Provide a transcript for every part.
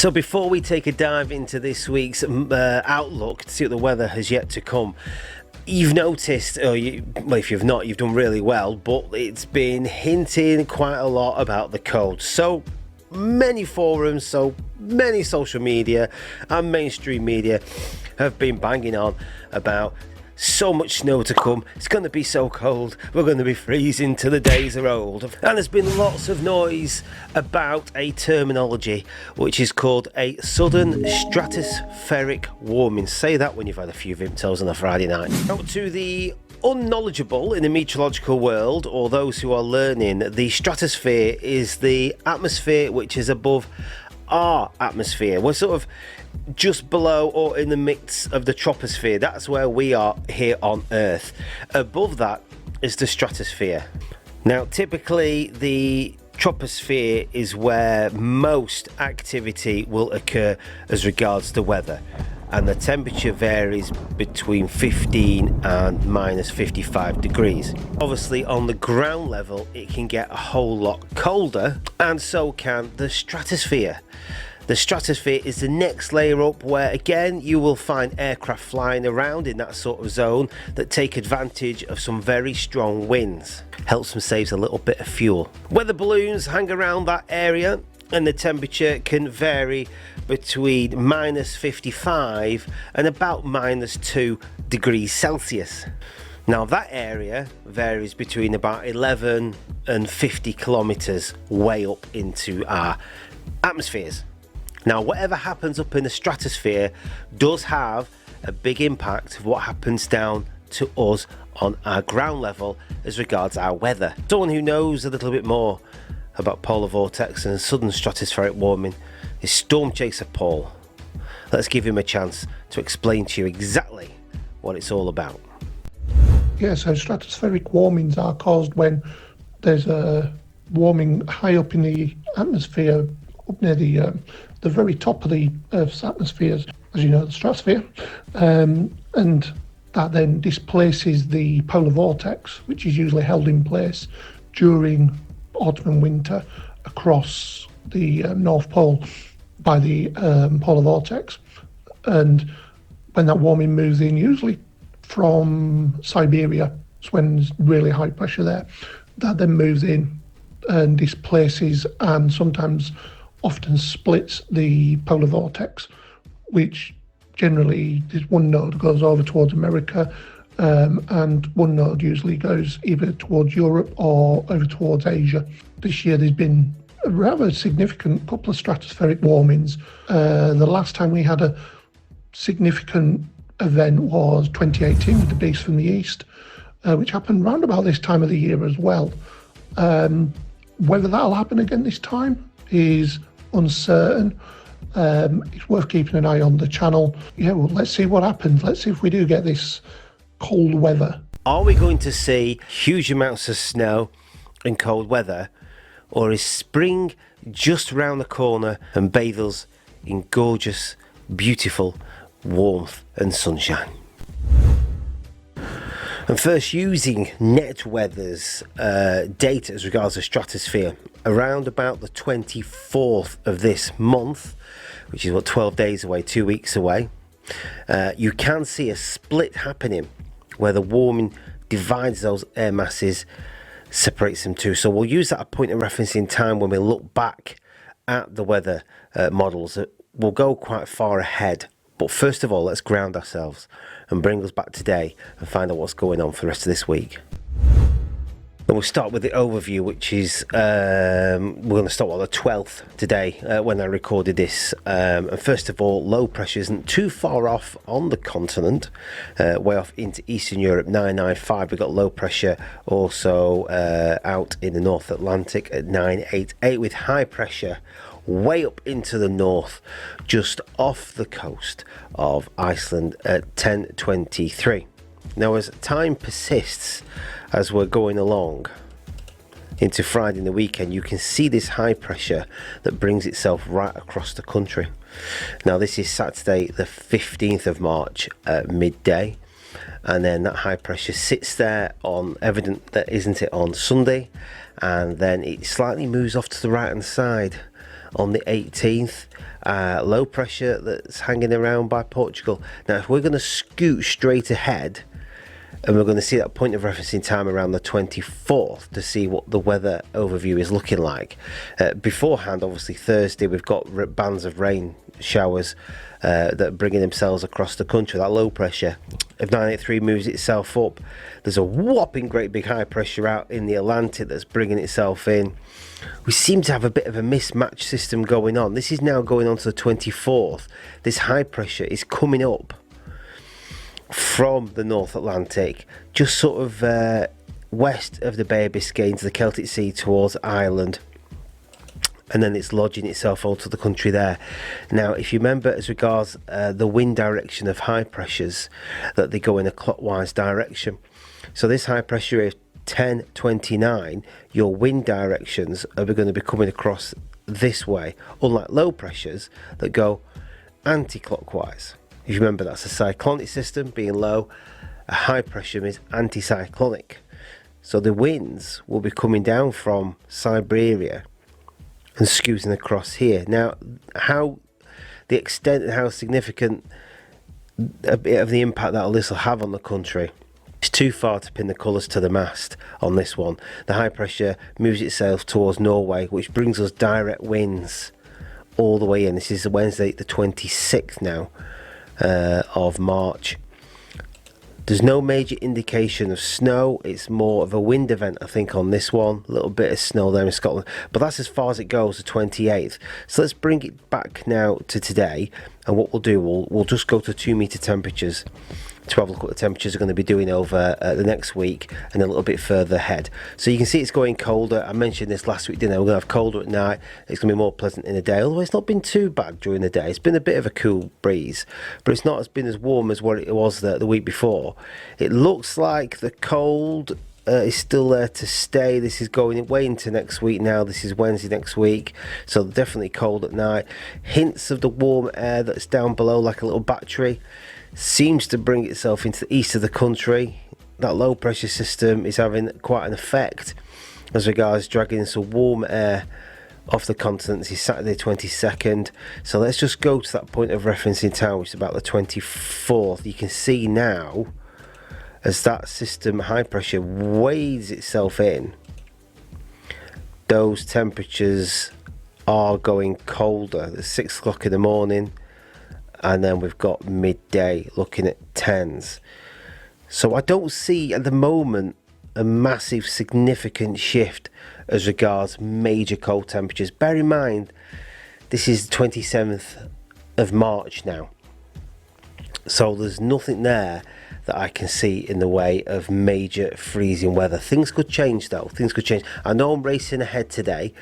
So before we take a dive into this week's outlook to see what the weather has yet to come, you've noticed, well, if you've not, you've done really well, but it's been hinting quite a lot about the cold. So many forums, so many social media and mainstream media have been banging on about so much snow to come. It's going to be so cold, we're going to be freezing till the days are old. And there's been lots of noise about a terminology which is called a sudden stratospheric warming. Say that when you've had a few Vimtos on a Friday night. Now, to the unknowledgeable in the meteorological world, or those who are learning, the stratosphere is the atmosphere which is above our atmosphere. We're sort of just below or in the midst of the troposphere. That's where we are here on Earth. Above that is the stratosphere. Now, typically the troposphere is where most activity will occur as regards the weather, and the temperature varies between 15 and minus 55 degrees. Obviously, on the ground level, it can get a whole lot colder, and so can the stratosphere. The stratosphere is the next layer up, where again you will find aircraft flying around in that sort of zone that take advantage of some very strong winds. Helps them save a little bit of fuel. Weather balloons hang around that area, and the temperature can vary between minus 55 and about minus 2 degrees Celsius. Now that area varies between about 11 and 50 kilometers way up into our atmospheres. Now, whatever happens up in the stratosphere does have a big impact of what happens down to us on our ground level as regards our weather. Someone who knows a little bit more about polar vortex and sudden stratospheric warming is Storm Chaser Paul. Let's give him a chance to explain to you exactly what it's all about. Yeah, so stratospheric warmings are caused when there's a warming high up in the atmosphere, up near the very top of the Earth's atmospheres, as you know, the stratosphere, and that then displaces the polar vortex, which is usually held in place during autumn and winter across the North Pole by the polar vortex. And when that warming moves in, usually from Siberia, it's when there's really high pressure there, that then moves in and displaces and sometimes often splits the polar vortex, which generally is one node goes over towards America, and one node usually goes either towards Europe or over towards Asia. This year there's been a rather significant couple of stratospheric warmings. The last time we had a significant event was 2018 with the Beast from the East, which happened round about this time of the year as well. Whether that'll happen again this time is uncertain. It's worth keeping an eye on the channel. Yeah, well, let's see what happens. Let's see if we do get this cold weather. Are we going to see huge amounts of snow and cold weather, or is spring just round the corner and bathe us in gorgeous, beautiful warmth and sunshine? And first, using NetWeather's data as regards the stratosphere, around about the 24th of this month, which is 12 days away, 2 weeks away, you can see a split happening where the warming divides those air masses, separates them too. So we'll use that as a point of reference in time when we look back at the weather models. We'll go quite far ahead. But first of all, let's ground ourselves and bring us back today and find out what's going on for the rest of this week. And we'll start with the overview, which is, we're going to start on the 12th today when I recorded this. And first of all, low pressure isn't too far off on the continent, way off into Eastern Europe, 995. We've got low pressure also out in the North Atlantic at 988, with high pressure way up into the north, just off the coast of Iceland at 1023. Now, as time persists, as we're going along into Friday and the weekend, you can see this high pressure that brings itself right across the country. Now, this is Saturday the 15th of March at midday, and then that high pressure sits there on, evident that isn't it, on Sunday, and then it slightly moves off to the right hand side on the 18th, low pressure that's hanging around by Portugal. Now if we're going to scoot straight ahead, and we're going to see that point of reference in time around the 24th to see what the weather overview is looking like. Beforehand, obviously Thursday, we've got bands of rain showers that are bringing themselves across the country. That low pressure of 983 moves itself up. There's a whopping great big high pressure out in the Atlantic that's bringing itself in. We seem to have a bit of a mismatch system going on. This is now going on to the 24th. This high pressure is coming up from the North Atlantic, just sort of west of the Bay of Biscay into the Celtic Sea towards Ireland, and then it's lodging itself onto the country there. Now if you remember, as regards the wind direction of high pressures, that they go in a clockwise direction. So this high pressure is 1029, your wind directions are going to be coming across this way, unlike low pressures that go anti-clockwise. If you remember, that's a cyclonic system being low, a high pressure is anticyclonic. So the winds will be coming down from Siberia and scooting across here. Now, how the extent and how significant a bit of the impact that this will have on the country, it's too far to pin the colours to the mast on this one. The high pressure moves itself towards Norway, which brings us direct winds all the way in. This is Wednesday the 26th now of March. There's no major indication of snow. It's more of a wind event, I think, on this one. A little bit of snow there in Scotland, but that's as far as it goes, the 28th. So let's bring it back now to today, and what we'll do, we'll just go to 2 meter temperatures to have a look at what the temperatures are going to be doing over the next week and a little bit further ahead. So you can see it's going colder. I mentioned this last week, didn't I? We're going to have colder at night. It's going to be more pleasant in the day, although it's not been too bad during the day. It's been a bit of a cool breeze, but it's not been as warm as what it was the week before. It looks like the cold is still there to stay. This is going way into next week now. This is Wednesday next week, so definitely cold at night. Hints of the warm air that's down below, like a little battery, seems to bring itself into the east of the country. That low pressure system is having quite an effect as regards dragging some warm air off the continent. This is Saturday 22nd, so let's just go to that point of reference in time, which is about the 24th. You can see now as that system high pressure wades itself in, those temperatures are going colder. It's 6 o'clock in the morning, and then we've got midday looking at 10s. So I don't see at the moment a massive significant shift as regards major cold temperatures. Bear in mind, this is the 27th of March now, so there's nothing there that I can see in the way of major freezing weather. Things could change though, things could change. I know I'm racing ahead today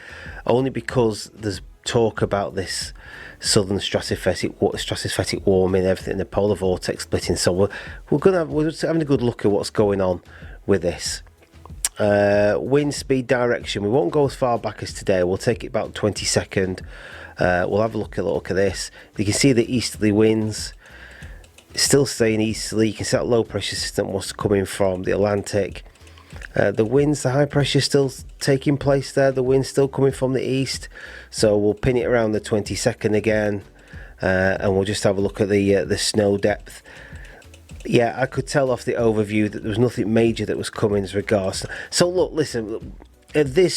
only because there's talk about this Sudden Stratospheric Warming, everything, the polar vortex splitting. So we're just having a good look at what's going on with this. Wind speed direction, we won't go as far back as today. We'll take it about 22nd. We'll have a look at this. You can see the easterly winds still staying easterly. You can see that low pressure system was coming from the Atlantic. The winds, the high pressure still taking place there. The wind's still coming from the east, so we'll pin it around the 22nd again, and we'll just have a look at the snow depth. Yeah, I could tell off the overview that there was nothing major that was coming as regards. So look, listen, at this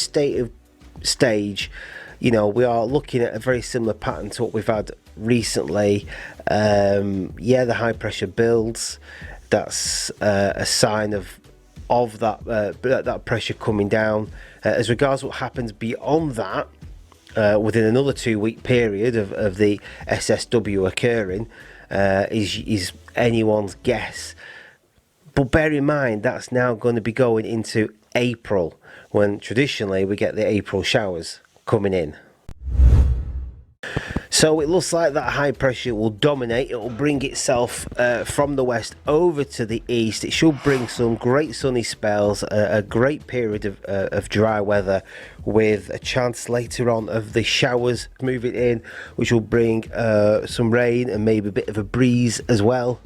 stage, you know, we are looking at a very similar pattern to what we've had recently. Yeah, the high pressure builds. That's a sign of that pressure coming down. As regards what happens beyond that, within another 2 week period of the SSW occurring, is anyone's guess. But bear in mind, that's now going to be going into April, when traditionally we get the April showers coming in. So it looks like that high pressure will dominate. It will bring itself from the west over to the east. It should bring some great sunny spells, a great period of dry weather, with a chance later on of the showers moving in, which will bring some rain and maybe a bit of a breeze as well.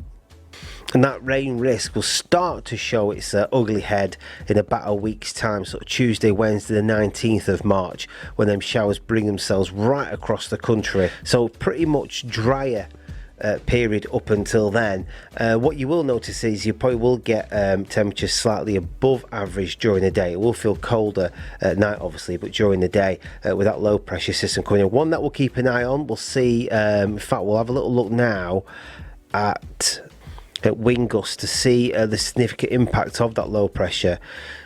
And that rain risk will start to show its ugly head in about a week's time, sort of Tuesday, Wednesday the 19th of March, when them showers bring themselves right across the country. So pretty much drier period up until then. What you will notice is you probably will get temperatures slightly above average during the day. It will feel colder at night, obviously, but during the day with that low pressure system coming in. One that we'll keep an eye on. We'll see, in fact, we'll have a little look now at wind gusts to see the significant impact of that low pressure.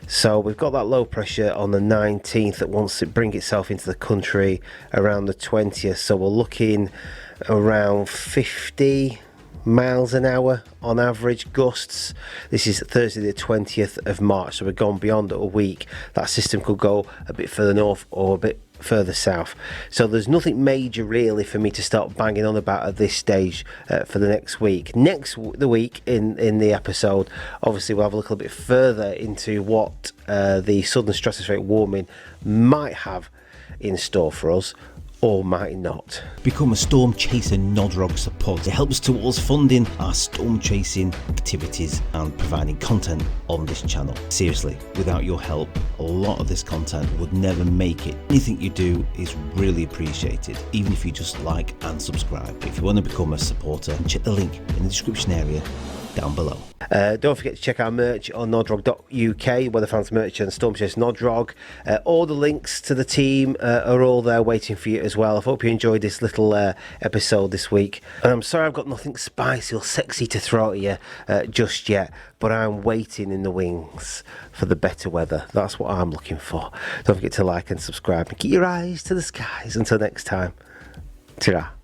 So we've got that low pressure on the 19th that wants to bring itself into the country around the 20th. So we're looking around 50 miles an hour on average gusts. This is Thursday the 20th of March, so we're gone beyond a week. That system could go a bit further north or a bit further south, so there's nothing major really for me to start banging on about at this stage for the next week. The week in the episode, obviously we'll have a little bit further into what the sudden stratospheric warming might have in store for us, or might not. Become a Storm Chaser Nodrog supporter. It helps towards funding our storm chasing activities and providing content on this channel. Seriously, without your help, a lot of this content would never make it. Anything you do is really appreciated, even if you just like and subscribe. If you want to become a supporter, check the link in the description area down below. Don't forget to check our merch on nodrog.uk, Weather Fans Merch and Storm Chase Nodrog. All the links to the team are all there waiting for you as well. I hope you enjoyed this little episode this week. And I'm sorry I've got nothing spicy or sexy to throw at you just yet, but I'm waiting in the wings for the better weather. That's what I'm looking for. Don't forget to like and subscribe and keep your eyes to the skies. Until next time, ta-ra.